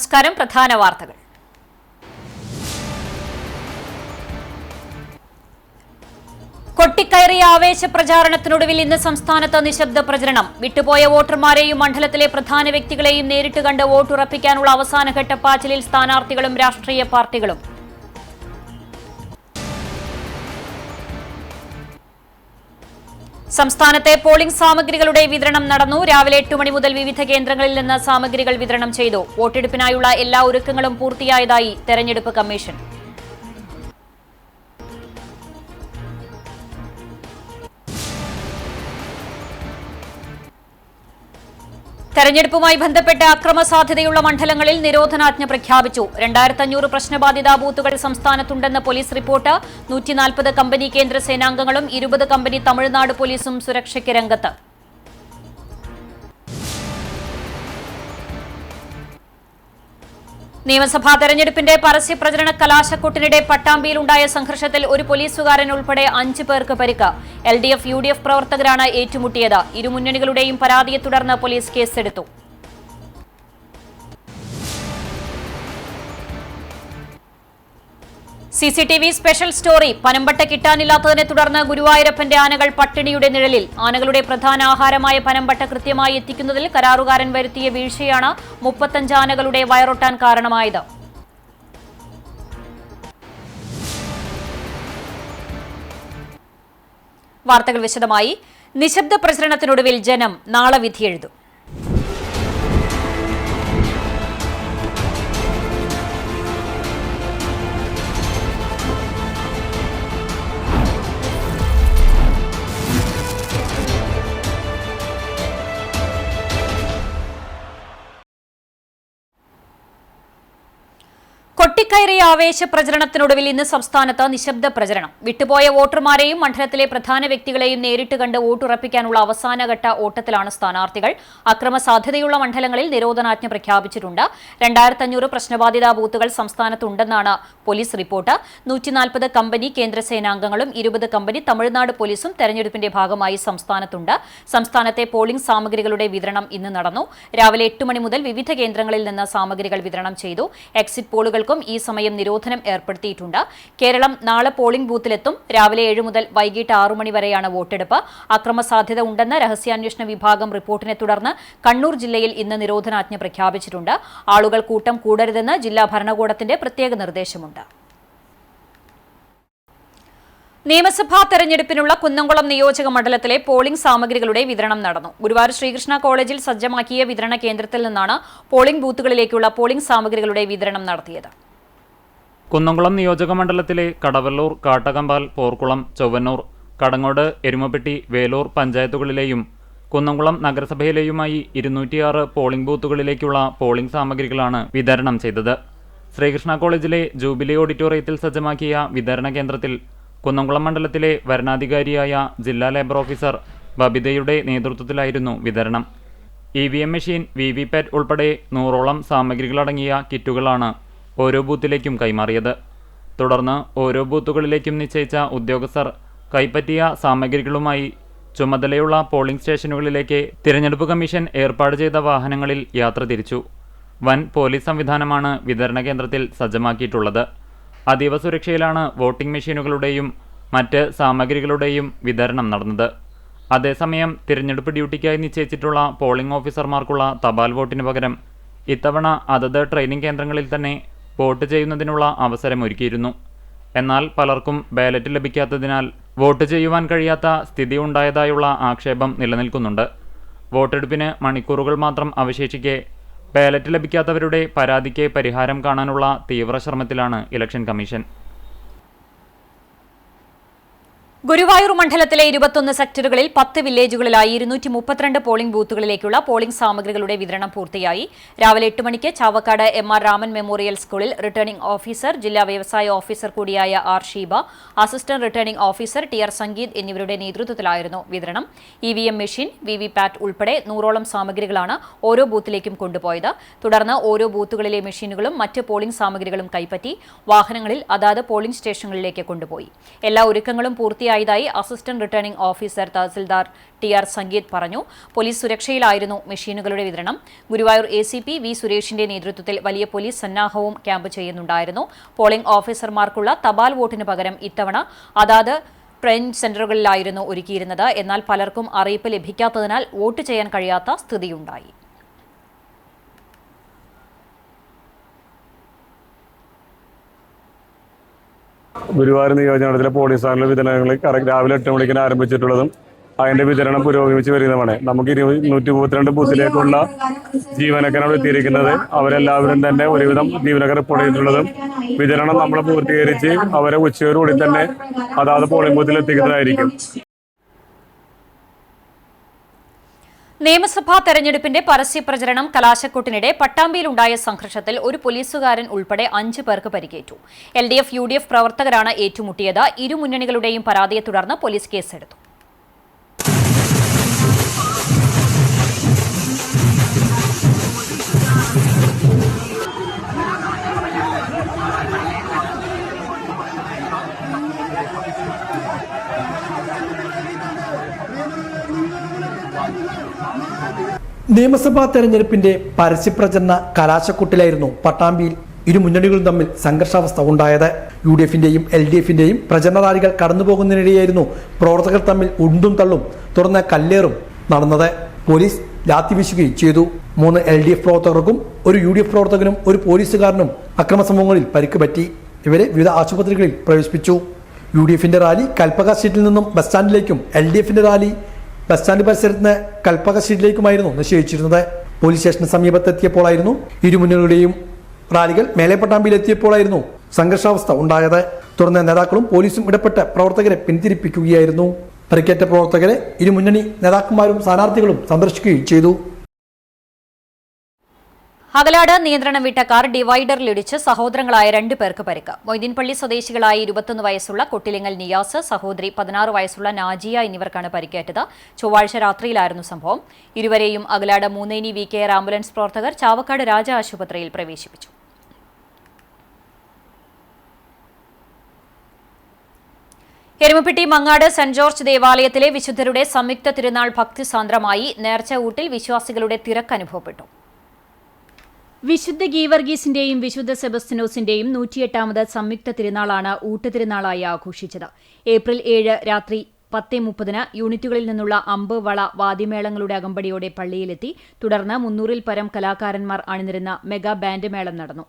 നമസ്കാരം. പ്രധാന വാർത്തകൾ. കൊട്ടിക്കയറിയ ആവേശ പ്രചാരണത്തിനൊടുവിൽ ഇന്ന് സംസ്ഥാനത്ത് നിശബ്ദ പ്രചരണം. വിട്ടുപോയ വോട്ടർമാരെയും മണ്ഡലത്തിലെ പ്രധാന വ്യക്തികളെയും നേരിട്ട് കണ്ട് വോട്ടുറപ്പിക്കാനുള്ള അവസാനഘട്ട പാച്ചിലിൽ സ്ഥാനാർത്ഥികളും രാഷ്ട്രീയ പാർട്ടികളും. സംസ്ഥാനത്തെ പോളിംഗ് സാമഗ്രികളുടെ വിതരണം നടന്നു. രാവിലെ 8 മണി മുതൽ വിവിധ കേന്ദ്രങ്ങളിൽ നിന്ന് സാമഗ്രികൾ വിതരണം ചെയ്തു. വോട്ടെടുപ്പിനായുള്ള എല്ലാ ഒരുക്കങ്ങളും പൂർത്തിയായതായി തെരഞ്ഞെടുപ്പ് കമ്മീഷൻ. തെരഞ്ഞെടുപ്പുമായി ബന്ധപ്പെട്ട് അക്രമ സാധ്യതയുള്ള മണ്ഡലങ്ങളിൽ നിരോധനാജ്ഞ പ്രഖ്യാപിച്ചു. 2500 പ്രശ്നബാധിത ബൂത്തുകൾ സംസ്ഥാനത്തുണ്ടെന്ന് പോലീസ് റിപ്പോർട്ട്. 140 കമ്പനി കേന്ദ്ര സേനാംഗങ്ങളും 20 കമ്പനി തമിഴ്നാട് പോലീസും സുരക്ഷയ്ക്ക് രംഗത്ത്. നിയമസഭാ തെരഞ്ഞെടുപ്പിന്റെ പരസ്യ പ്രചരണ കലാശക്കൊട്ടിനിടെ പട്ടാമ്പിയിലുണ്ടായ സംഘർഷത്തിൽ ഒരു പോലീസുകാരൻ ഉൾപ്പെടെ 5 പേർക്ക് പരിക്ക്. LDF, UDF പ്രവർത്തകരാണ് ഏറ്റുമുട്ടിയത്. ഇരുമുന്നണികളുടെയും പരാതിയെ തുടർന്ന് പോലീസ് കേസെടുത്തു. CCTV special story. പനമ്പട്ട കിട്ടാനില്ലാത്തതിനെ തുടർന്ന് ഗുരുവായൂരപ്പന്റെ ആനകൾ പട്ടിണിയുടെ നിഴലിൽ. ആനകളുടെ പ്രധാന ആഹാരമായ പനമ്പട്ട കൃത്യമായി എത്തിക്കുന്നതിൽ കരാറുകാരൻ വരുത്തിയ വീഴ്ചയാണ് 35 ആനകളുടെ വയറൊട്ടാൻ കാരണമായത്. വാർത്തകൾ വിശദമായി. നിശബ്ദ പ്രചരണത്തിനൊടുവിൽ ജനം നാളെ വിധിയെഴുതും. കൊട്ടിക്കയറിയ ആവേശ പ്രചരണത്തിനൊടുവിൽ ഇന്ന് സംസ്ഥാനത്ത് നിശബ്ദ പ്രചരണം. വിട്ടുപോയ വോട്ടർമാരെയും മണ്ഡലത്തിലെ പ്രധാന വ്യക്തികളെയും നേരിട്ട് കണ്ട് വോട്ടുറപ്പിക്കാനുള്ള അവസാനഘട്ട ഓട്ടത്തിലാണ് സ്ഥാനാർത്ഥികൾ. അക്രമ സാധ്യതയുള്ള മണ്ഡലങ്ങളിൽ നിരോധനാജ്ഞ പ്രഖ്യാപിച്ചിട്ടുണ്ട്. 2500 പ്രശ്നബാധിത ബൂത്തുകൾ സംസ്ഥാനത്തുണ്ടെന്നാണ് പോലീസ് റിപ്പോർട്ട്. 140 കമ്പനി കേന്ദ്ര സേനാംഗങ്ങളും 20 കമ്പനി തമിഴ്നാട് പോലീസും തെരഞ്ഞെടുപ്പിന്റെ ഭാഗമായി സംസ്ഥാനത്തുണ്ട്. സംസ്ഥാനത്തെ പോളിംഗ് സാമഗ്രികളുടെ വിതരണം ഇന്ന് നടന്നു. രാവിലെ 8 മണി മുതൽ വിവിധ കേന്ദ്രങ്ങളിൽ നിന്ന് സാമഗ്രികൾ വിതരണം ചെയ്തു. എക്സിറ്റ് പോളുകൾക്കും ഈ സമയം നിരോധനം ഏർപ്പെടുത്തിയിട്ടുണ്ട്. കേരളം നാളെ പോളിംഗ് ബൂത്തിലെത്തും. രാവിലെ 7 മുതൽ വൈകിട്ട് 6 മണി വരെയാണ് വോട്ടെടുപ്പ്. അക്രമ സാധ്യത ഉണ്ടെന്ന രഹസ്യാന്വേഷണ വിഭാഗം റിപ്പോർട്ടിനെ തുടർന്ന് കണ്ണൂർ ജില്ലയിൽ ഇന്ന് നിരോധനാജ്ഞ പ്രഖ്യാപിച്ചിട്ടുണ്ട്. ആളുകൾ കൂട്ടം കൂടരുതെന്ന് ജില്ലാ ഭരണകൂടത്തിന്റെ പ്രത്യേക നിർദ്ദേശമുണ്ട്. നിയമസഭാ തെരഞ്ഞെടുപ്പിനുള്ള കുന്നംകുളം നിയോജക മണ്ഡലത്തിലെ പോളിംഗ് സാമഗ്രികളുടെ വിതരണം നടന്നു. ഗുരുവായൂർ ശ്രീകൃഷ്ണ കോളേജിൽ സജ്ജമാക്കിയ വിതരണ കേന്ദ്രത്തിൽ നിന്നാണ് പോളിംഗ് ബൂത്തുകളിലേക്കുള്ള പോളിംഗ് സാമഗ്രികളുടെ വിതരണം നടത്തിയത്. കുന്നംകുളം നിയോജക മണ്ഡലത്തിലെ കടവല്ലൂർ, കാട്ടകമ്പാൽ, പോർക്കുളം, ചൊവ്വന്നൂർ, കടങ്ങോട്, എരുമപ്പെട്ടി, വേലൂർ പഞ്ചായത്തുകളിലെയും കുന്നംകുളം നഗരസഭയിലെയുമായി 206 പോളിംഗ് ബൂത്തുകളിലേക്കുള്ള പോളിംഗ് സാമഗ്രികളാണ് വിതരണം ചെയ്തത്. ശ്രീകൃഷ്ണ കോളേജിലെ ജൂബിലി ഓഡിറ്റോറിയത്തിൽ സജ്ജമാക്കിയ വിതരണ കേന്ദ്രത്തിൽ കുന്നംകുളം മണ്ഡലത്തിലെ വരണാധികാരിയായ ജില്ലാ ലേബർ ഓഫീസർ ബബിതയുടെ നേതൃത്വത്തിലായിരുന്നു വിതരണം. EVM മെഷീൻ, VVPAT ഉൾപ്പെടെ 100ഓളം സാമഗ്രികളടങ്ങിയ കിറ്റുകളാണ് ഓരോ ബൂത്തിലേക്കും കൈമാറിയത്. തുടർന്ന് ഓരോ ബൂത്തുകളിലേക്കും നിശ്ചയിച്ച ഉദ്യോഗസ്ഥർ കൈപ്പറ്റിയ സാമഗ്രികളുമായി ചുമതലയുള്ള പോളിംഗ് സ്റ്റേഷനുകളിലേക്ക് തിരഞ്ഞെടുപ്പ് കമ്മീഷൻ ഏർപ്പാട് ചെയ്ത വാഹനങ്ങളിൽ യാത്ര തിരിച്ചു. വൻ പോലീസ് സംവിധാനമാണ് വിതരണ കേന്ദ്രത്തിൽ സജ്ജമാക്കിയിട്ടുള്ളത്. അതീവ സുരക്ഷയിലാണ് വോട്ടിംഗ് മെഷീനുകളുടെയും മറ്റ് സാമഗ്രികളുടെയും വിതരണം നടന്നത്. അതേസമയം തിരഞ്ഞെടുപ്പ് ഡ്യൂട്ടിക്കായി നിശ്ചയിച്ചിട്ടുള്ള പോളിംഗ് ഓഫീസർമാർക്കുള്ള തപാൽ വോട്ടിന് പകരം ഇത്തവണ അതത് ട്രെയിനിംഗ് കേന്ദ്രങ്ങളിൽ തന്നെ വോട്ട് ചെയ്യുന്നതിനുള്ള അവസരമൊരുക്കിയിരുന്നു. എന്നാൽ പലർക്കും ബാലറ്റ് ലഭിക്കാത്തതിനാൽ വോട്ട് ചെയ്യുവാൻ കഴിയാത്ത സ്ഥിതി ഉണ്ടായതായുള്ള ആക്ഷേപം നിലനിൽക്കുന്നുണ്ട്. വോട്ടെടുപ്പിന് മണിക്കൂറുകൾ മാത്രം അവശേഷിക്കെ ബാലറ്റ് ലഭിക്കാത്തവരുടെ പരാതിക്ക് പരിഹാരം കാണാനുള്ള തീവ്ര ശ്രമത്തിലാണ് ഇലക്ഷൻ കമ്മീഷൻ. ഗുരുവായൂർ മണ്ഡലത്തിലെ 21 സെക്ടറുകളിൽ 10 വില്ലേജുകളിലായി 232 പോളിംഗ് ബൂത്തുകളിലേക്കുള്ള പോളിംഗ് സാമഗ്രികളുടെ വിതരണം പൂർത്തിയായി. രാവിലെ 8 മണിക്ക് ചാവക്കാട് MR രാമൻ മെമ്മോറിയൽ സ്കൂളിൽ റിട്ടേണിംഗ് ഓഫീസർ, ജില്ലാ വ്യവസായ ഓഫീസർ കൂടിയായ R Sheeba, assistant returning officer TR Sangeeth എന്നിവരുടെ നേതൃത്വത്തിലായിരുന്നു വിതരണം. EVM മെഷീൻ, VVPAT ഉൾപ്പെടെ 100ഓളം സാമഗ്രികളാണ് ഓരോ ബൂത്തിലേക്കും കൊണ്ടുപോയത്. തുടർന്ന് ഓരോ ബൂത്തുകളിലെ മെഷീനുകളും മറ്റ് പോളിംഗ് സാമഗ്രികളും കൈപ്പറ്റി വാഹനങ്ങളിൽ അതാത് പോളിംഗ് സ്റ്റേഷനുകളിലേക്ക് കൊണ്ടുപോയി. എല്ലാ ഒരുക്കങ്ങളും പൂർത്തിയായി സുരക്ഷയിലായതായി assistant returning officer tahsildar TR Sangeeth പറഞ്ഞു. പോലീസ് സുരക്ഷയിലായിരുന്നു മെഷീനുകളുടെ വിതരണം. ഗുരുവായൂർ ACP V സുരേഷിന്റെ നേതൃത്വത്തിൽ വലിയ പോലീസ് സന്നാഹവും ക്യാമ്പ് ചെയ്യുന്നുണ്ടായിരുന്നു. പോളിംഗ് ഓഫീസർമാർക്കുള്ള തപാൽ വോട്ടിന് പകരം ഇത്തവണ അതാത് ട്രെയിനിംഗ് സെന്ററുകളിലായിരുന്നു ഒരുക്കിയിരുന്നത്. എന്നാൽ പലർക്കും അറിയിപ്പ് ലഭിക്കാത്തതിനാൽ വോട്ട് ചെയ്യാൻ കഴിയാത്ത സ്ഥിതിയുണ്ടായി. ഗുരുവായൂർ നിയോജകമണ്ഡലത്തിലെ പോളിംഗ് സ്ഥാനങ്ങളിലെ വിതരണങ്ങൾ രാവിലെ 8 മണിക്ക് ആരംഭിച്ചിട്ടുള്ളതും അതിന്റെ വിതരണം പുരോഗമിച്ച് വരുന്നതാണ്. നമുക്ക് 132 ബൂത്തിലേക്കുള്ള ജീവനക്കാരാണ് എത്തിയിരിക്കുന്നത്. അവരെല്ലാവരും തന്നെ ഒരുവിധം ജീവനക്കാർ റിപ്പോർട്ട് ചെയ്തിട്ടുള്ളതും വിതരണം നമ്മൾ പൂർത്തീകരിച്ച് അവരെ ഉച്ചയോടുകൂടി തന്നെ അതാത് പോളിംഗ് ബൂത്തിൽ എത്തിക്കുന്നതായിരിക്കും. നിയമസഭാ തെരഞ്ഞെടുപ്പിന്റെ പരസ്യപ്രചരണം കലാശക്കൊട്ടിനിടെ പട്ടാമ്പിയിലുണ്ടായ സംഘർഷത്തിൽ ഒരു പോലീസുകാരൻ ഉൾപ്പെടെ 5 പേർക്ക് പരിക്കേറ്റു. LDF UDF പ്രവർത്തകരാണ് ഏറ്റുമുട്ടിയത്. ഇരു മുന്നണികളുടെയും പരാതിയെ തുടർന്ന് പോലീസ് കേസെടുത്തു. നിയമസഭാ തെരഞ്ഞെടുപ്പിന്റെ പരസ്യപ്രചരണ കലാശക്കൊട്ടിലായിരുന്നു പട്ടാമ്പിയിൽ ഇരു മുന്നണികളും തമ്മിൽ സംഘർഷാവസ്ഥ ഉണ്ടായത്. UDFന്റെയും LDFന്റെയും പ്രചരണ റാലികൾ കടന്നുപോകുന്നതിനിടെയായിരുന്നു പ്രവർത്തകർ തമ്മിൽ ഉണ്ടും തള്ളും തുറന്ന കല്ലേറും നടന്നത്. പോലീസ് ലാത്തി വീശുകയും ചെയ്തു. 3 LDF പ്രവർത്തകർക്കും ഒരു UDF പ്രവർത്തകനും ഒരു പോലീസുകാരനും അക്രമസംഭവങ്ങളിൽ പരിക്ക് പറ്റി. ഇവരെ വിവിധ ആശുപത്രികളിൽ പ്രവേശിപ്പിച്ചു. UDFന്റെ റാലി കൽപ്പക സ്ട്രീറ്റിൽ നിന്നും ബസ് സ്റ്റാൻഡിലേക്കും LDFന്റെ റാലി ബസ് സ്റ്റാൻഡ് പരിസരത്ത് നിന്ന് കൽപ്പക സ്ട്രീറ്റിലേക്കുമായിരുന്നു നിശ്ചയിച്ചിരുന്നത്. പോലീസ് സ്റ്റേഷന് സമീപത്തെത്തിയപ്പോഴായിരുന്നു ഇരു മുന്നണികളുടെയും റാലികൾ മേലെ പട്ടാമ്പിയിലെത്തിയപ്പോഴായിരുന്നു സംഘർഷാവസ്ഥ ഉണ്ടായത്. തുടർന്ന് നേതാക്കളും പോലീസും ഇടപെട്ട് പ്രവർത്തകരെ പിന്തിരിപ്പിക്കുകയായിരുന്നു. പരിക്കേറ്റ പ്രവർത്തകരെ ഇരു മുന്നണി നേതാക്കന്മാരും സ്ഥാനാർത്ഥികളും സന്ദർശിക്കുകയും ചെയ്തു. അകലാട് നിയന്ത്രണം വിട്ട കാർ ഡിവൈഡറിലിടിച്ച് സഹോദരങ്ങളായ 2 പേർക്ക് പരിക്ക്. മൊയ്തീൻപള്ളി സ്വദേശികളായ 21 വയസ്സുള്ള കൊട്ടിലിങ്ങൽ നിയാസ്, സഹോദരി 16 വയസ്സുള്ള നാജിയ എന്നിവർക്കാണ് പരിക്കേറ്റത്. ചൊവ്വാഴ്ച രാത്രിയിലായിരുന്നു സംഭവം. ഇരുവരെയും അകലാട് മൂന്നേനി VKR ആംബുലൻസ് പ്രവർത്തകർ ചാവക്കാട് രാജ ആശുപത്രിയിൽ പ്രവേശിപ്പിച്ചു. എരുമപ്പെട്ടി മങ്ങാട് സെന്റ് ജോർജ് ദേവാലയത്തിലെ വിശുദ്ധരുടെ സംയുക്ത തിരുനാൾ ഭക്തിസാന്ദ്രമായി. നേർച്ച ഊട്ടിൽ വിശ്വാസികളുടെ തിരക്ക് അനുഭവപ്പെട്ടു. വിശുദ്ധ ഗീവർഗീസിന്റെയും വിശുദ്ധ സെബസ്റ്റിനോസിന്റെയും 108ാമത് സംയുക്ത തിരുനാളാണ് ഊട്ടുതിരുനാളായി ആഘോഷിച്ചത്. ഏപ്രിൽ 7 രാത്രി 10:30 യൂണിറ്റുകളിൽ നിന്നുള്ള അമ്പ്, വള, വാദ്യമേളങ്ങളുടെ അകമ്പടിയോടെ പള്ളിയിലെത്തി. തുടർന്ന് 300-ൽ പരം കലാകാരന്മാർ അണിനിരുന്ന മെഗാ ബാൻഡ് മേളം നടന്നു.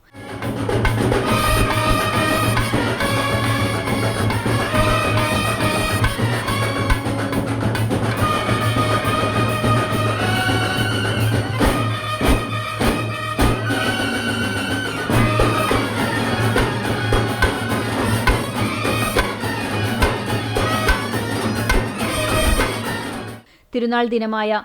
തിരുനാൾ ദിനമായ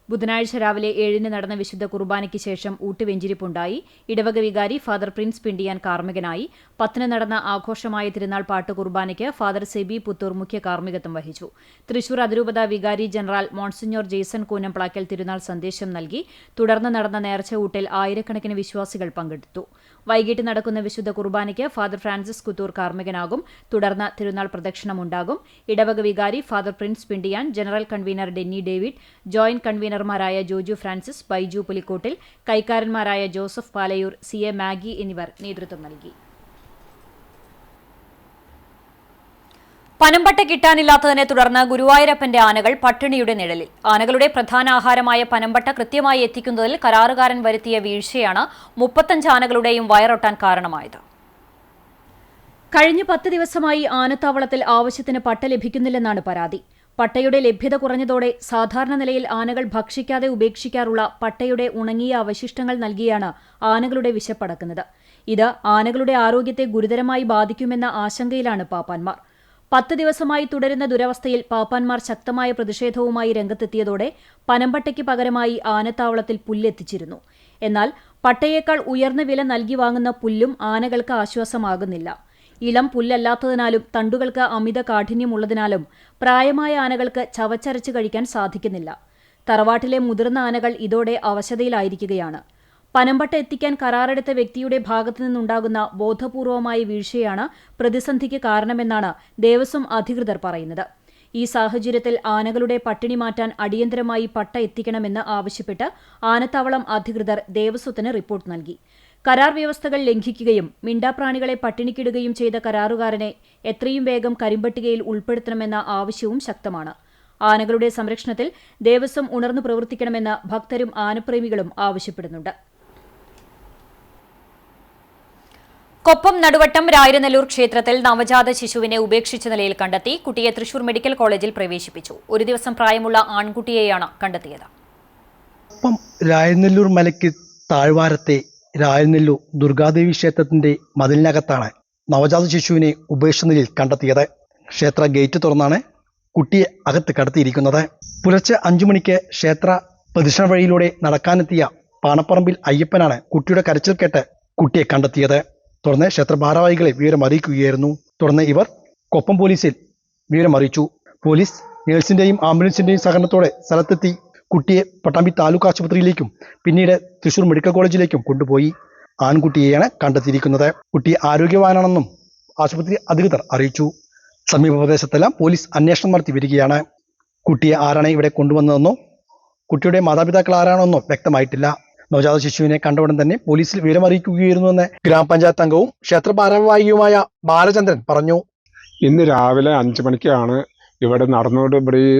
ബുധനാഴ്ച രാവിലെ 7-ന് നടന്ന വിശുദ്ധ കുർബാനയ്ക്ക് ശേഷം ഊട്ടുവെഞ്ചിരിപ്പുണ്ടായി. ഇടവക വികാരി ഫാദർ പ്രിൻസ് പിണ്ടിയാൻ കാർമ്മികനായി. 10-ന് നടന്ന ആഘോഷമായ തിരുനാൾ പാട്ട് കുർബാനയ്ക്ക് ഫാദർ സെബി പുത്തൂർ മുഖ്യ കാർമ്മികത്വം വഹിച്ചു. തൃശൂർ അതിരൂപത വികാരി ജനറൽ മോൺസിഞ്ഞോർ ജെയ്സൺ കൂനംപ്ലാക്കൽ തിരുനാൾ സന്ദേശം നൽകി. തുടർന്ന് നടന്ന നേർച്ച ഊട്ടിൽ ആയിരക്കണക്കിന് വിശ്വാസികൾ പങ്കെടുത്തു. വൈകിട്ട് നടക്കുന്ന വിശുദ്ധ കുർബാനയ്ക്ക് ഫാദർ ഫ്രാൻസിസ് കുത്തൂർ കാർമ്മികനാകും. തുടർന്ന് തിരുനാൾ പ്രദക്ഷിണമുണ്ടാകും. ഇടവക വികാരി father Prince Pindiyan, general convener Denny David, joint കൺവീനർമാരായ ജോജു ഫ്രാൻസിസ്, ബൈജു പുലിക്കോട്ടിൽ, കൈക്കാരന്മാരായ ജോസഫ് പാലയൂർ, CA മാഗി എന്നിവർ നേതൃത്വം നൽകി. പനമ്പട്ട കിട്ടാനില്ലാത്തതിനെ തുടർന്ന് ഗുരുവായൂരപ്പന്റെ ആനകൾ പട്ടിണിയുടെ നിഴലിൽ. ആനകളുടെ പ്രധാന ആഹാരമായ പനമ്പട്ട കൃത്യമായി എത്തിക്കുന്നതിൽ കരാറുകാരൻ വരുത്തിയ വീഴ്ചയാണ് 35 ആനകളുടെയും വയറൊട്ടാൻ കാരണമായത്. കഴിഞ്ഞ 10 ദിവസമായി ആനത്താവളത്തിൽ ആവശ്യത്തിന് പട്ട ലഭിക്കുന്നില്ലെന്നാണ് പരാതി. പട്ടയുടെ ലഭ്യത കുറഞ്ഞതോടെ സാധാരണ നിലയിൽ ആനകൾ ഭക്ഷിക്കാതെ ഉപേക്ഷിക്കാറുള്ള പട്ടയുടെ ഉണങ്ങിയ അവശിഷ്ടങ്ങൾ നൽകിയാണ് ആനകളുടെ വിശപ്പടക്കുന്നത്. ഇത് ആനകളുടെ ആരോഗ്യത്തെ ഗുരുതരമായി ബാധിക്കുമെന്ന ആശങ്കയിലാണ് പാപ്പാന്മാർ. 10 ദിവസമായി തുടരുന്ന ദുരവസ്ഥയിൽ പാപ്പാന്മാർ ശക്തമായ പ്രതിഷേധവുമായി രംഗത്തെത്തിയതോടെ പനമ്പട്ടയ്ക്ക് പകരമായി ആനത്താവളത്തിൽ പുല്ലെത്തിച്ചിരുന്നു. എന്നാൽ പട്ടയേക്കാൾ ഉയർന്ന വില നൽകി വാങ്ങുന്ന പുല്ലും ആനകൾക്ക് ആശ്വാസമാകുന്നില്ല. ഇളം പുല്ലല്ലാത്തതിനാലും തണ്ടുകൾക്ക് അമിത കാഠിന്യമുള്ളതിനാലും പ്രായമായ ആനകൾക്ക് ചവച്ചരച്ച് കഴിക്കാൻ സാധിക്കുന്നില്ല. തറവാട്ടിലെ മുതിർന്ന ആനകൾ ഇതോടെ അവശതയിലായിരിക്കുകയാണ്. പനമ്പട്ട എത്തിക്കാൻ കരാറെടുത്ത വ്യക്തിയുടെ ഭാഗത്തു നിന്നുണ്ടാകുന്ന ബോധപൂർവമായ വീഴ്ചയാണ് പ്രതിസന്ധിക്ക് കാരണമെന്നാണ് ദേവസ്വം അധികൃതർ പറയുന്നത്. ഈ സാഹചര്യത്തിൽ ആനകളുടെ പട്ടിണി മാറ്റാൻ അടിയന്തരമായി പട്ട എത്തിക്കണമെന്ന് ആവശ്യപ്പെട്ട് ആനത്താവളം അധികൃതർ ദേവസ്വത്തിന് റിപ്പോർട്ട് നൽകി. കരാർ വ്യവസ്ഥകൾ ലംഘിക്കുകയും മിണ്ടാപ്രാണികളെ പട്ടിണിക്കിടുകയും ചെയ്ത കരാറുകാരനെ എത്രയും വേഗം കരിമ്പട്ടികയിൽ ഉൾപ്പെടുത്തണമെന്ന ആവശ്യവും ശക്തമാണ്. ആനകളുടെ സംരക്ഷണത്തിൽ ദേവസ്വം ഉണർന്നു പ്രവർത്തിക്കണമെന്ന് ഭക്തരും ആനപ്രേമികളും ആവശ്യപ്പെടുന്നുണ്ട്. കൊപ്പം നടുവട്ടം രായരനെല്ലൂർ ക്ഷേത്രത്തിൽ നവജാത ശിശുവിനെ ഉപേക്ഷിച്ച നിലയിൽ കണ്ടെത്തി. കുട്ടിയെ തൃശൂർ മെഡിക്കൽ കോളേജിൽ പ്രവേശിപ്പിച്ചു. ഒരു ദിവസം പ്രായമുള്ള ആൺകുട്ടിയെയാണ് കണ്ടെത്തിയത്. കൊപ്പം രായരനെല്ലൂർ മലയ്ക്ക് താഴ്വാരത്തെ രായരനെല്ലൂർ ദുർഗാദേവി ക്ഷേത്രത്തിന്റെ മതിലിനകത്താണ് നവജാത ശിശുവിനെ ഉപേക്ഷിച്ച നിലയിൽ കണ്ടെത്തിയത്. ക്ഷേത്ര ഗേറ്റ് തുറന്നാണ് കുട്ടിയെ അകത്ത് കടത്തിയിരിക്കുന്നത്. പുലർച്ചെ 5 മണിക്ക് ക്ഷേത്ര പ്രദക്ഷിണ വഴിയിലൂടെ നടക്കാനെത്തിയ പാണപ്പറമ്പിൽ അയ്യപ്പനാണ് കുട്ടിയുടെ കരച്ചിൽ കേട്ട് കുട്ടിയെ കണ്ടെത്തിയത്. തുടർന്ന് ക്ഷേത്ര ഭാരവാഹികളെ വിവരം അറിയിക്കുകയായിരുന്നു. തുടർന്ന് ഇവർ കൊപ്പം പോലീസിൽ വിവരം അറിയിച്ചു. പോലീസ് നേഴ്സിന്റെയും ആംബുലൻസിന്റെയും സഹകരണത്തോടെ സ്ഥലത്തെത്തി കുട്ടിയെ പട്ടാമ്പി താലൂക്ക് ആശുപത്രിയിലേക്കും പിന്നീട് തൃശൂർ മെഡിക്കൽ കോളേജിലേക്കും കൊണ്ടുപോയി. ആൺകുട്ടിയെയാണ് കണ്ടെത്തിയിരിക്കുന്നത്. കുട്ടി ആരോഗ്യവാനാണെന്നും ആശുപത്രി അധികൃതർ അറിയിച്ചു. സമീപ പ്രദേശത്തെല്ലാം പോലീസ് അന്വേഷണം നടത്തി വരികയാണ്. കുട്ടിയെ ആരാണ് ഇവിടെ കൊണ്ടുവന്നതെന്നോ കുട്ടിയുടെ മാതാപിതാക്കൾ ആരാണെന്നോ വ്യക്തമായിട്ടില്ല. നവജാത ശിശുവിനെ കണ്ടയുടൻ തന്നെ പോലീസിൽ വിവരമറിയിക്കുകയായിരുന്നുവെന്ന് ഗ്രാമപഞ്ചായത്ത് അംഗവും ക്ഷേത്ര ഭാരവാഹിയുമായ ബാലചന്ദ്രൻ പറഞ്ഞു. ഇന്ന് രാവിലെ 5 മണിക്കാണ് ഇവിടെ നടന്നുകൊണ്ട് ഇവിടെ ഈ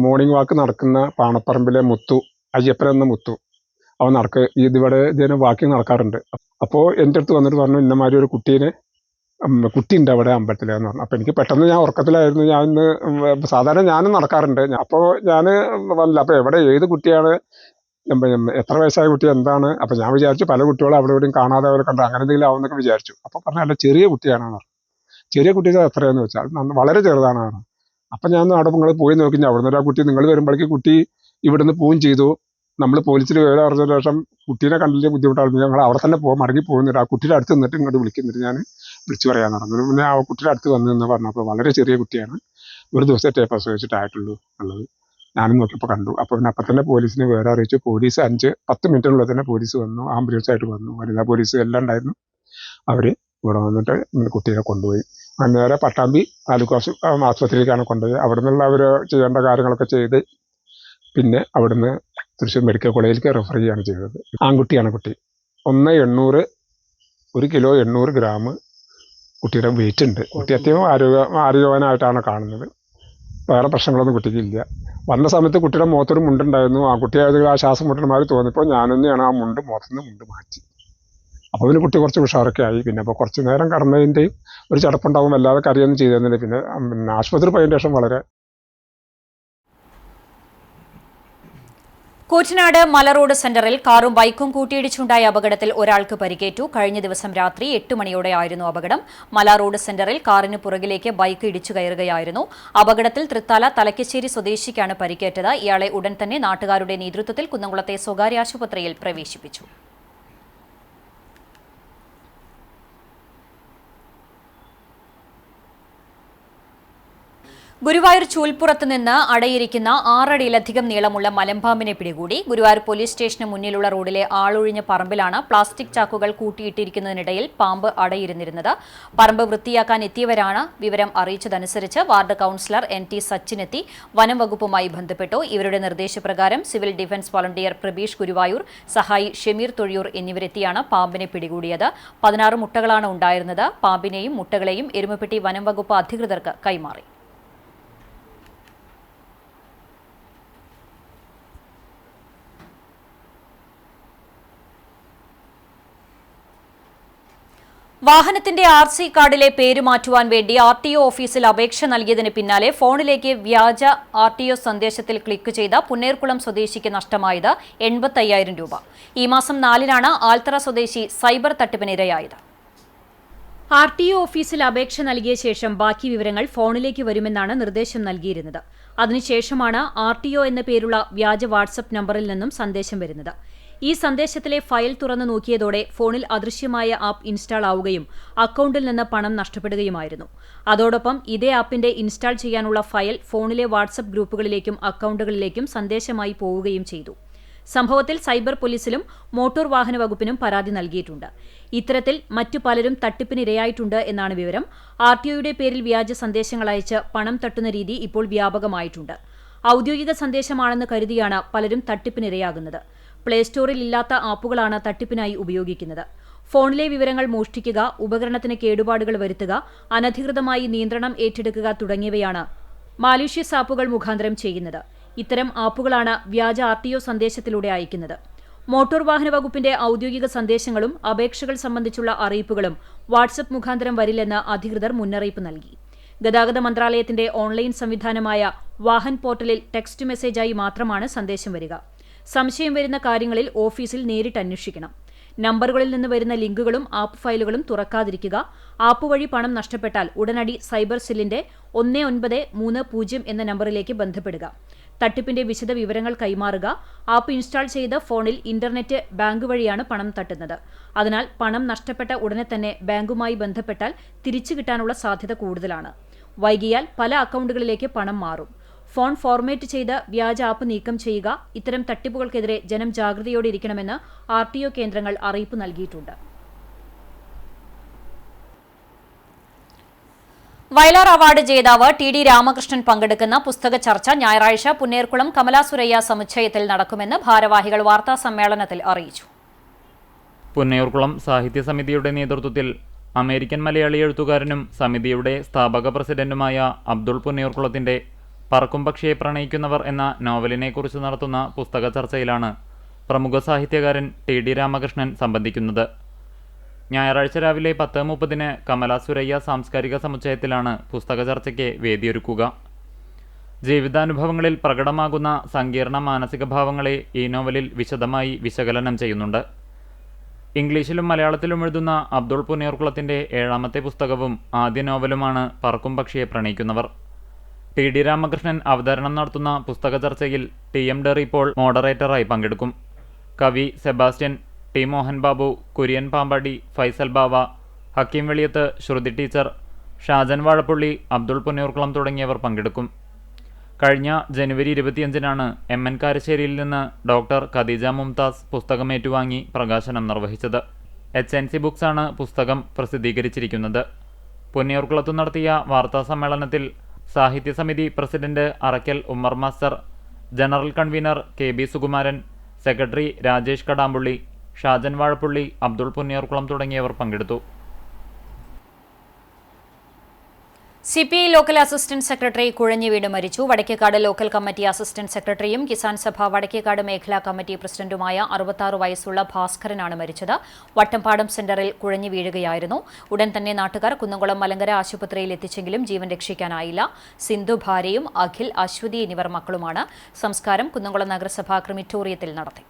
മോർണിംഗ് വാക്ക് നടക്കുന്ന പാണപ്പറമ്പിലെ മുത്തു, അയ്യപ്പൻ എന്ന മുത്തു, അവൻ ഇതിവിടെ ഇതിന് വാക്കിങ് നടക്കാറുണ്ട്. അപ്പോൾ എൻ്റെ അടുത്ത് വന്നിട്ട് പറഞ്ഞു, ഇന്നമാതിരി ഒരു കുട്ടിയുണ്ട് അവിടെ അമ്പലത്തിലെന്ന് പറഞ്ഞു. അപ്പോൾ എനിക്ക് പെട്ടെന്ന് ഞാൻ ഉറക്കത്തിലായിരുന്നു. ഞാൻ ഇന്ന് സാധാരണ ഞാനും നടക്കാറുണ്ട്. അപ്പോൾ ഞാൻ വന്നില്ല. അപ്പോൾ എവിടെ ഏത് കുട്ടിയാണ്, എത്ര വയസ്സായ കുട്ടി, എന്താണ്? അപ്പോൾ ഞാൻ വിചാരിച്ചു പല കുട്ടികളും അവിടെ എവിടെയും കാണാതെ അവരെ കണ്ടു, അങ്ങനെ എന്തെങ്കിലും ആവുന്നൊക്കെ വിചാരിച്ചു. അപ്പോൾ പറഞ്ഞല്ല, ചെറിയ കുട്ടിയാണെന്ന് പറഞ്ഞു. ചെറിയ കുട്ടികൾ എത്രയെന്ന് വെച്ചാൽ വളരെ ചെറുതാണ്. അപ്പം ഞാൻ അവിടെ നിങ്ങൾ പോയി നോക്കി, അവിടെ നിന്ന് ആ കുട്ടി നിങ്ങൾ വരുമ്പോഴേക്ക് കുട്ടി ഇവിടുന്ന് പോവുകയും ചെയ്തു. നമ്മൾ പോലീസിൽ വിവരം അറിഞ്ഞ ശേഷം കുട്ടീനെ കണ്ടില്ല ബുദ്ധിമുട്ടാണ്, ഞങ്ങൾ അവിടെ തന്നെ മടങ്ങി പോകുന്നില്ല. ആ കുട്ടിയുടെ അടുത്ത് നിന്നിട്ട് ഇങ്ങോട്ട് വിളിക്കുന്നിട്ട് ഞാൻ വിളിച്ചു പറയാൻ നടന്നു. പിന്നെ ആ കുട്ടിയുടെ അടുത്ത് വന്നു പറഞ്ഞപ്പോൾ വളരെ ചെറിയ കുട്ടിയാണ്, ഒരു ദിവസത്തെ പ്രസവിച്ചിട്ടായിട്ടുള്ളൂ എന്നുള്ളത് ഞാനും നോക്കിയപ്പോൾ കണ്ടു. അപ്പോൾ പിന്നെ അപ്പം തന്നെ പോലീസിനെ വിവരം അറിയിച്ചു. പോലീസ് 5-10 മിനിറ്റിനുള്ളിൽ തന്നെ പോലീസ് വന്നു, ആംബുലൻസ് ആയിട്ട് വന്നു, വനിതാ പോലീസ് എല്ലാം ഉണ്ടായിരുന്നു. അവർ ഇവിടെ വന്നിട്ട് കുട്ടിയെ കൊണ്ടുപോയി നേരെ പട്ടാമ്പി താലൂക്ക് ആശുപത്രിയിലേക്കാണ് കൊണ്ടുപോയി. അവിടെ നിന്നുള്ള അവർ ചെയ്യേണ്ട കാര്യങ്ങളൊക്കെ ചെയ്ത് പിന്നെ അവിടുന്ന് തൃശ്ശൂർ മെഡിക്കൽ കോളേജിലേക്ക് റെഫർ ചെയ്യുകയാണ് ചെയ്തത്. ആൺകുട്ടിയാണ് കുട്ടി. 1 കിലോ 800 ഗ്രാം കുട്ടിയുടെ വെയിറ്റ് ഉണ്ട്. കുട്ടി അത്യാവശ്യം ആരോഗ്യവാനായിട്ടാണ് കാണുന്നത്. വേറെ പ്രശ്നങ്ങളൊന്നും കുട്ടിക്കില്ല. വന്ന സമയത്ത് കുട്ടിയുടെ മുഖത്തൊരു മുണ്ടുണ്ടായിരുന്നു. ആ കുട്ടിയായത് ആ ശ്വാസം മുട്ടന്മാർ തോന്നിയപ്പോൾ ഞാൻ തന്നെയാണ് ആ മുഖത്തുനിന്ന് മുണ്ട് മാറ്റി. അപ്പോൾ പിന്നെ കുട്ടി കുറച്ച് ഉഷാറൊക്കെ ആയി. പിന്നെ അപ്പോൾ കുറച്ച് നേരം കടന്നതിൻ്റെയും ഒരു ചടപ്പുണ്ടാവും, അല്ലാതെ കറിയൊന്നും ചെയ്തിരുന്നില്ല. പിന്നെ ആശുപത്രി പോയതിന് ശേഷം വളരെ. കൂറ്റനാട് മല റോഡ് സെന്ററിൽ കാറും ബൈക്കും കൂട്ടിയിടിച്ചുണ്ടായ അപകടത്തിൽ ഒരാൾക്ക് പരിക്കേറ്റു. കഴിഞ്ഞ ദിവസം രാത്രി 8 മണിയോടെയായിരുന്നു അപകടം. മല റോഡ് സെന്ററിൽ കാറിന് പുറകിലേക്ക് ബൈക്ക് ഇടിച്ചു കയറുകയായിരുന്നു. അപകടത്തിൽ തൃത്താല തലക്കശ്ശേരി സ്വദേശിക്കാണ് പരിക്കേറ്റത്. ഇയാളെ ഉടൻ തന്നെ നാട്ടുകാരുടെ നേതൃത്വത്തിൽ കുന്നംകുളത്തെ സ്വകാര്യ ആശുപത്രിയിൽ പ്രവേശിപ്പിച്ചു. ഗുരുവായൂർ ചൂൽപ്പുറത്ത് നിന്ന് അടയിരിക്കുന്ന 6 അടിയിലധികം നീളമുള്ള മലമ്പാമ്പിനെ പിടികൂടി. ഗുരുവായൂർ പോലീസ് സ്റ്റേഷന് മുന്നിലുള്ള റോഡിലെ ആളൊഴിഞ്ഞ പറമ്പിലാണ് പ്ലാസ്റ്റിക് ചാക്കുകൾ കൂട്ടിയിട്ടിരിക്കുന്നതിനിടയിൽ പാമ്പ് അടയിരുന്നിരുന്നത്. പറമ്പ് വൃത്തിയാക്കാൻ എത്തിയവരാണ് വിവരം അറിയിച്ചതനുസരിച്ച് വാർഡ് കൌൺസിലർ NT സച്ചിനെത്തി വനം വകുപ്പുമായി ബന്ധപ്പെട്ടു. ഇവരുടെ നിർദ്ദേശപ്രകാരം civil defence volunteer Prabeesh Guruvayur, സഹായി ഷമീർ തൊഴിയൂർ എന്നിവരെത്തിയാണ് പാമ്പിനെ പിടികൂടിയത്. 16 മുട്ടകളാണ് ഉണ്ടായിരുന്നത്. പാമ്പിനെയും മുട്ടകളെയും എരുമപ്പെട്ടി വനം വകുപ്പ് അധികൃതർക്ക് കൈമാറി. വാഹനത്തിന്റെ RC കാർഡിലെ പേര് മാറ്റുവാൻ വേണ്ടി RTO ഓഫീസിൽ അപേക്ഷ നൽകിയതിന് പിന്നാലെ ഫോണിലേക്ക് വ്യാജ RTO സന്ദേശത്തിൽ ക്ലിക്ക് ചെയ്ത പുന്നേർകുളം സ്വദേശിക്ക് നഷ്ടമായത് 85,000 രൂപ. ഈ മാസം 4-നാണ് ആൽത്തറ സ്വദേശി സൈബർ തട്ടിപ്പിനിരയായത്. RTO ഓഫീസിൽ അപേക്ഷ നൽകിയ ശേഷം ബാക്കി വിവരങ്ങൾ ഫോണിലേക്ക് വരുമെന്നാണ് നിർദ്ദേശം നൽകിയിരുന്നത്. അതിനുശേഷമാണ് RTO എന്ന പേരുള്ള വ്യാജ വാട്സ്ആപ്പ് നമ്പറിൽ നിന്നും സന്ദേശം വരുന്നത്. ഈ സന്ദേശത്തിലെ ഫയൽ തുറന്നു നോക്കിയതോടെ ഫോണിൽ അദൃശ്യമായ ആപ്പ് ഇൻസ്റ്റാൾ ആവുകയും അക്കൗണ്ടിൽ നിന്ന് പണം നഷ്ടപ്പെടുകയുമായിരുന്നു. അതോടൊപ്പം ഇതേ ആപ്പിന്റെ ഇൻസ്റ്റാൾ ചെയ്യാനുള്ള ഫയൽ ഫോണിലെ വാട്സ്ആപ്പ് ഗ്രൂപ്പുകളിലേക്കും അക്കൗണ്ടുകളിലേക്കും സന്ദേശമായി പോവുകയും ചെയ്തു. സംഭവത്തിൽ സൈബർ പോലീസിലും മോട്ടോർ വാഹന വകുപ്പിനും പരാതി നൽകിയിട്ടുണ്ട്. ഇത്തരത്തിൽ മറ്റു പലരും തട്ടിപ്പിനിരയായിട്ടുണ്ട് എന്നാണ് വിവരം. RTOയുടെ പേരിൽ വ്യാജ സന്ദേശങ്ങൾ അയച്ച് പണം തട്ടുന്ന രീതി ഇപ്പോൾ വ്യാപകമായിട്ടുണ്ട്. ഔദ്യോഗിക സന്ദേശമാണെന്ന് കരുതിയാണ് പലരും തട്ടിപ്പിനിരയാകുന്നത്. പ്ലേ സ്റ്റോറിൽ ഇല്ലാത്ത ആപ്പുകളാണ് തട്ടിപ്പിനായി ഉപയോഗിക്കുന്നത്. ഫോണിലെ വിവരങ്ങൾ മോഷ്ടിക്കുക, ഉപകരണത്തിന് കേടുപാടുകൾ വരുത്തുക, അനധികൃതമായി നിയന്ത്രണം ഏറ്റെടുക്കുക തുടങ്ങിയവയാണ് മാലീഷ്യസ് ആപ്പുകൾ മുഖാന്തരം ചെയ്യുന്നത്. ഇത്തരം ആപ്പുകളാണ് വ്യാജ RTO സന്ദേശത്തിലൂടെ അയക്കുന്നത്. മോട്ടോർ വാഹന വകുപ്പിന്റെ ഔദ്യോഗിക സന്ദേശങ്ങളും അപേക്ഷകൾ സംബന്ധിച്ചുള്ള അറിയിപ്പുകളും വാട്സ്ആപ്പ് മുഖാന്തരം വരില്ലെന്ന് അധികൃതർ മുന്നറിയിപ്പ് നൽകി. ഗതാഗത മന്ത്രാലയത്തിന്റെ ഓൺലൈൻ സംവിധാനമായ വാഹൻ പോർട്ടലിൽ ടെക്സ്റ്റ് മെസ്സേജായി മാത്രമാണ് സന്ദേശം വരിക. സംശയം വരുന്ന കാര്യങ്ങളിൽ ഓഫീസിൽ നേരിട്ട് അന്വേഷിക്കണം. നമ്പറുകളിൽ നിന്ന് വരുന്ന ലിങ്കുകളും ആപ്പ് ഫയലുകളും തുറക്കാതിരിക്കുക. ആപ്പ് വഴി പണം നഷ്ടപ്പെട്ടാൽ ഉടനടി സൈബർ സെല്ലിന്റെ 1930 എന്ന നമ്പറിലേക്ക് ബന്ധപ്പെടുക. തട്ടിപ്പിന്റെ വിശദ വിവരങ്ങൾ കൈമാറുക. ആപ്പ് ഇൻസ്റ്റാൾ ചെയ്ത് ഫോണിൽ ഇന്റർനെറ്റ് ബാങ്ക് വഴിയാണ് പണം തട്ടുന്നത്. അതിനാൽ പണം നഷ്ടപ്പെട്ട ഉടനെ തന്നെ ബാങ്കുമായി ബന്ധപ്പെട്ടാൽ തിരിച്ചു കിട്ടാനുള്ള സാധ്യത കൂടുതലാണ്. വൈകിയാൽ പല അക്കൗണ്ടുകളിലേക്ക് പണം മാറും. ഫോൺ ഫോർമാറ്റ് ചെയ്ത് വ്യാജ ആപ്പ് നീക്കം ചെയ്യുക. ഇത്തരം തട്ടിപ്പുകൾക്കെതിരെ ജനം ജാഗ്രതയോടെ ഇരിക്കണമെന്ന് RTO കേന്ദ്രങ്ങൾ അറിയിപ്പ് നൽകിയിട്ടുണ്ട്. വയലാർ അവാർഡ് ജേതാവ് TD രാമകൃഷ്ണൻ പങ്കെടുക്കുന്ന പുസ്തക ചർച്ച ഞായറാഴ്ച പുന്നേർകുളം കമലാസുരയ്യ സമുച്ചയത്തിൽ നടക്കുമെന്ന് ഭാരവാഹികൾ വാർത്താസമ്മേളനത്തിൽ അറിയിച്ചു. പുന്നയൂർകുളം സാഹിത്യ സമിതിയുടെ നേതൃത്വത്തിൽ അമേരിക്കൻ മലയാളി എഴുത്തുകാരനും സമിതിയുടെ സ്ഥാപക പ്രസിഡന്റുമായ അബ്ദുൾ പുന്നയൂർകുളത്തിന്റെ പറക്കും പക്ഷിയെ പ്രണയിക്കുന്നവർ എന്ന നോവലിനെക്കുറിച്ച് നടത്തുന്ന പുസ്തക ചർച്ചയിലാണ് പ്രമുഖ സാഹിത്യകാരൻ TD രാമകൃഷ്ണൻ സംബന്ധിക്കുന്നത്. ഞായറാഴ്ച രാവിലെ 10:30 കമലാസുരയ്യ സാംസ്കാരിക സമുച്ചയത്തിലാണ് പുസ്തക ചർച്ചയ്ക്ക് വേദിയൊരുക്കുക. ജീവിതാനുഭവങ്ങളിൽ പ്രകടമാകുന്ന സങ്കീർണ മാനസിക ഭാവങ്ങളെ ഈ നോവലിൽ വിശദമായി വിശകലനം ചെയ്യുന്നുണ്ട്. ഇംഗ്ലീഷിലും മലയാളത്തിലും എഴുതുന്ന അബ്ദുൾ പുന്നയൂർകുളത്തിന്റെ 7ാമത്തെ പുസ്തകവും ആദ്യ നോവലുമാണ് പറക്കും പക്ഷിയെ പ്രണയിക്കുന്നവർ. TD രാമകൃഷ്ണൻ അവതരണം നടത്തുന്ന പുസ്തക ചർച്ചയിൽ TM ഡെറി പോൾ മോഡറേറ്ററായി പങ്കെടുക്കും. കവി സെബാസ്റ്റ്യൻ, T മോഹൻ ബാബു, കുര്യൻ പാമ്പാടി, ഫൈസൽ ബാവ, ഹക്കീം വെളിയത്ത്, ശ്രുതി ടീച്ചർ, ഷാജൻ വാഴപ്പുള്ളി, അബ്ദുൾ പുന്നയൂർകുളം തുടങ്ങിയവർ പങ്കെടുക്കും. കഴിഞ്ഞ ജനുവരി 25-നാണ് MN കാരശ്ശേരിയിൽ നിന്ന് ഡോക്ടർ ഖദീജ മുംതാസ് പുസ്തകം ഏറ്റുവാങ്ങി പ്രകാശനം നിർവഹിച്ചത്. HNC ബുക്സാണ് പുസ്തകം പ്രസിദ്ധീകരിച്ചിരിക്കുന്നത്. പുന്നയൂർകുളത്തു നടത്തിയ വാർത്താസമ്മേളനത്തിൽ സാഹിത്യ സമിതി president Arakkal Ummer master, general convener KB Sukumaran, secretary Rajesh Kadampulli, Shajan Vazhappully, Abdul Punnayurkulam തുടങ്ങിയവർ പങ്കെടുത്തു. CPI ലോക്കൽ അസിസ്റ്റന്റ് സെക്രട്ടറി കുഴഞ്ഞു വീണ് മരിച്ചു. വടക്കേക്കാട് ലോക്കൽ കമ്മിറ്റി അസിസ്റ്റന്റ് സെക്രട്ടറിയും കിസാൻ സഭ വടക്കേക്കാട് മേഖലാ കമ്മിറ്റി പ്രസിഡന്റുമായ 66 വയസ്സുള്ള ഭാസ്കരനാണ് മരിച്ചത്. വട്ടംപാടം സെന്ററിൽ കുഴഞ്ഞു വീഴുകയായിരുന്നു. ഉടൻ തന്നെ നാട്ടുകാർ കുന്നംകുളം മലങ്കര ആശുപത്രിയിൽ എത്തിച്ചെങ്കിലും ജീവൻ രക്ഷിക്കാനായില്ല. സിന്ധു ഭാര്യയും അഖിൽ, അശ്വതി എന്നിവർ മക്കളുമാണ്. സംസ്കാരം കുന്നംകുളം നഗരസഭാ ക്രിമിറ്റോറിയത്തിൽ നടത്തി.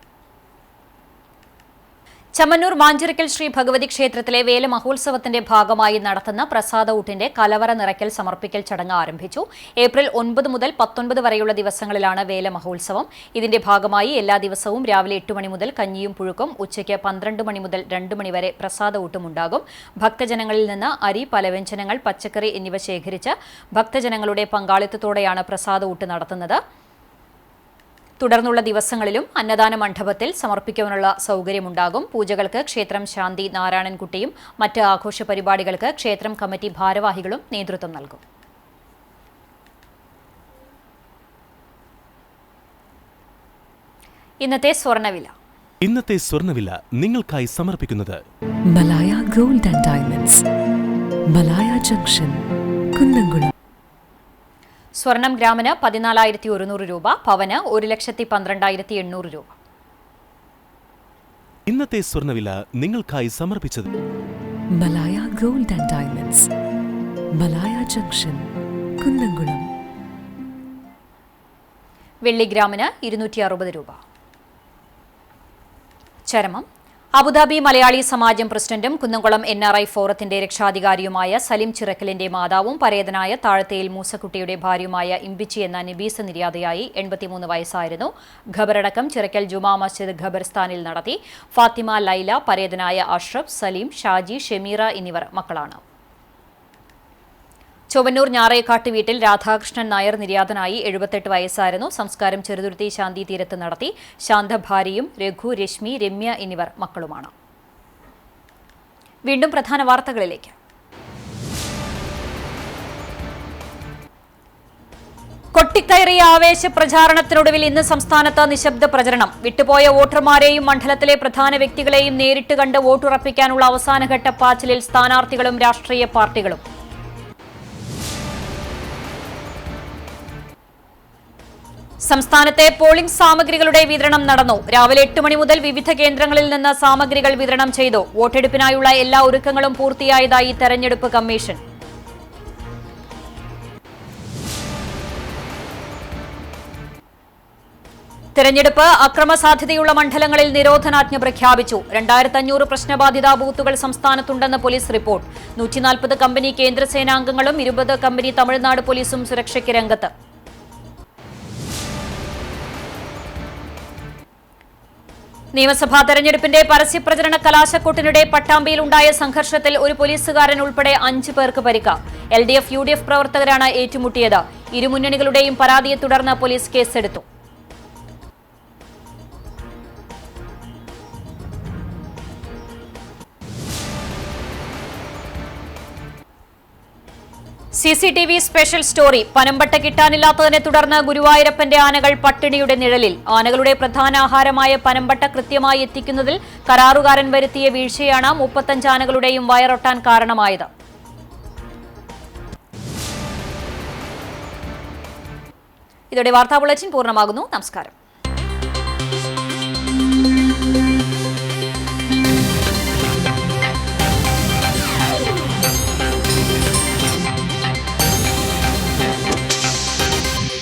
ചമ്മന്നൂർ മാഞ്ചിറക്കൽ ശ്രീ ഭഗവതി ക്ഷേത്രത്തിലെ വേല മഹോത്സവത്തിന്റെ ഭാഗമായി നടത്തുന്ന പ്രസാദ ഊട്ടിന്റെ കലവറ നിറയ്ക്കൽ സമർപ്പിക്കൽ ചടങ്ങ് ആരംഭിച്ചു. ഏപ്രിൽ 9 മുതൽ 19 വരെയുള്ള ദിവസങ്ങളിലാണ് വേല മഹോത്സവം. ഇതിന്റെ ഭാഗമായി എല്ലാ ദിവസവും രാവിലെ 8 മണി മുതൽ കഞ്ഞിയും പുഴുക്കും, ഉച്ചയ്ക്ക് 12 മണി മുതൽ 2 മണി വരെ പ്രസാദ ഊട്ടും ഉണ്ടാകും. ഭക്തജനങ്ങളിൽ നിന്ന് അരി, പലവ്യഞ്ജനങ്ങൾ, പച്ചക്കറി എന്നിവ ശേഖരിച്ച് ഭക്തജനങ്ങളുടെ പങ്കാളിത്തത്തോടെയാണ് പ്രസാദ ഊട്ട് നടത്തുന്നത്. തുടർന്നുള്ള ദിവസങ്ങളിലും അന്നദാന മണ്ഡപത്തിൽ സമർപ്പിക്കാനുള്ള സൗകര്യമുണ്ടാകും. പൂജകൾക്ക് ക്ഷേത്രം ശാന്തി നാരായണൻകുട്ടിയും മറ്റ് ആഘോഷ പരിപാടികൾക്ക് ക്ഷേത്രം കമ്മിറ്റി ഭാരവാഹികളും നേതൃത്വം നൽകും. ഇന്നത്തെ സ്വർണ്ണവില നിങ്ങൾക്കായി സമർപ്പിക്കുന്നത് Malaya gold and diamonds, Malaya junction, Kunnamkulam. സ്വർണം ഗ്രാമിന് 14,100 രൂപ, പവന് 1,12,800 രൂപ. ഇന്നത്തെ സ്വർണ്ണവില നിങ്ങൾക്കായി സമർപ്പിച്ചത് Malaya gold and diamonds, Malaya junction, Kunnamkulam. വെള്ളി ഗ്രാമിന് 260 രൂപ. ചരമം അബുദാബി മലയാളി സമാജം പ്രസിഡന്റും കുന്നംകുളം NRI ഫോറത്തിന്റെ രക്ഷാധികാരിയുമായ സലിം ചിറക്കലിന്റെ മാതാവും പരേതനായ താഴത്തേയിൽ മൂസക്കുട്ടിയുടെ ഭാര്യയുമായ ഇമ്പിച്ചി എന്ന നബീസ് നിര്യാതയായി. 83 വയസ്സായിരുന്നു. ഖബറടക്കം ചിറക്കൽ ജുമാ മസ്ജിദ് ഖബർസ്ഥാനിൽ നടത്തി. ഫാത്തിമ, ലൈല, പരേതനായ അഷ്റഫ്, സലീം, ഷാജി, ഷെമീറ എന്നിവർ മക്കളാണ്. ചൊവ്വന്നൂർ ഞാറേക്കാട്ട് വീട്ടിൽ രാധാകൃഷ്ണൻ നായർ നിര്യാതനായി 78 വയസ്സായിരുന്നു. സംസ്കാരം ചെറുതുരുത്തി ശാന്തി തീരത്ത് നടത്തി. ശാന്തഭാര്യയും രഘു, രശ്മി, രമ്യ എന്നിവർ മക്കളുമാണ്. വീണ്ടും പ്രധാന വാർത്തകളിലേക്ക്. കൊട്ടിക്കയറിയ ആവേശ പ്രചാരണത്തിനൊടുവിൽ ഇന്ന് സംസ്ഥാനത്ത് നിശബ്ദ പ്രചരണം. വിട്ടുപോയ വോട്ടർമാരെയും മണ്ഡലത്തിലെ പ്രധാന വ്യക്തികളെയും നേരിട്ട് കണ്ട് വോട്ടുറപ്പിക്കാനുള്ള അവസാനഘട്ട പാച്ചിലിൽ സ്ഥാനാർത്ഥികളും രാഷ്ട്രീയ പാർട്ടികളും. സംസ്ഥാനത്തെ പോളിംഗ് സാമഗ്രികളുടെ വിതരണം നടന്നു. രാവിലെ 8 മണി മുതൽ വിവിധ കേന്ദ്രങ്ങളിൽ നിന്ന് സാമഗ്രികൾ വിതരണം ചെയ്തു. വോട്ടെടുപ്പിനായുള്ള എല്ലാ ഒരുക്കങ്ങളും പൂർത്തിയായതായി തെരഞ്ഞെടുപ്പ് കമ്മീഷൻ. തെരഞ്ഞെടുപ്പ് അക്രമസാധ്യതയുള്ള മണ്ഡലങ്ങളിൽ നിരോധനാജ്ഞ പ്രഖ്യാപിച്ചു. 2500 പ്രശ്നബാധിത ബൂത്തുകൾ സംസ്ഥാനത്തുണ്ടെന്ന് പോലീസ് റിപ്പോർട്ട്. 140 കമ്പനി കേന്ദ്രസേനാംഗങ്ങളും 20 കമ്പനി തമിഴ്നാട് പോലീസും സുരക്ഷയ്ക്ക് രംഗത്ത്. നിയമസഭാ തെരഞ്ഞെടുപ്പിന്റെ പരസ്യപ്രചരണ കലാശക്കൊട്ടിനിടെ പട്ടാമ്പിയിലുണ്ടായ സംഘർഷത്തിൽ ഒരു പോലീസുകാരൻ ഉൾപ്പെടെ 5 പേർക്ക് പരിക്ക്. LDF, UDF പ്രവർത്തകരാണ് ഏറ്റുമുട്ടിയത്. ഇരുമുന്നണികളുടെയും പരാതിയെ തുടർന്ന് പോലീസ് കേസെടുത്തു. CCTV special story. പനമ്പട്ട കിട്ടാനില്ലാത്തതിനെ തുടർന്ന് ഗുരുവായൂരപ്പന്റെ ആനകൾ പട്ടിണിയുടെ നിഴലിൽ. ആനകളുടെ പ്രധാന ആഹാരമായ പനമ്പട്ട കൃത്യമായി എത്തിക്കുന്നതിൽ കരാറുകാരൻ വരുത്തിയ വീഴ്ചയാണ് 35 ആനകളുടെയും വയറൊട്ടാൻ കാരണമായത്. ഇതോടെ വാർത്താ ബുള്ളറ്റിൻ പൂർണ്ണമാകുന്നു. നമസ്കാരം.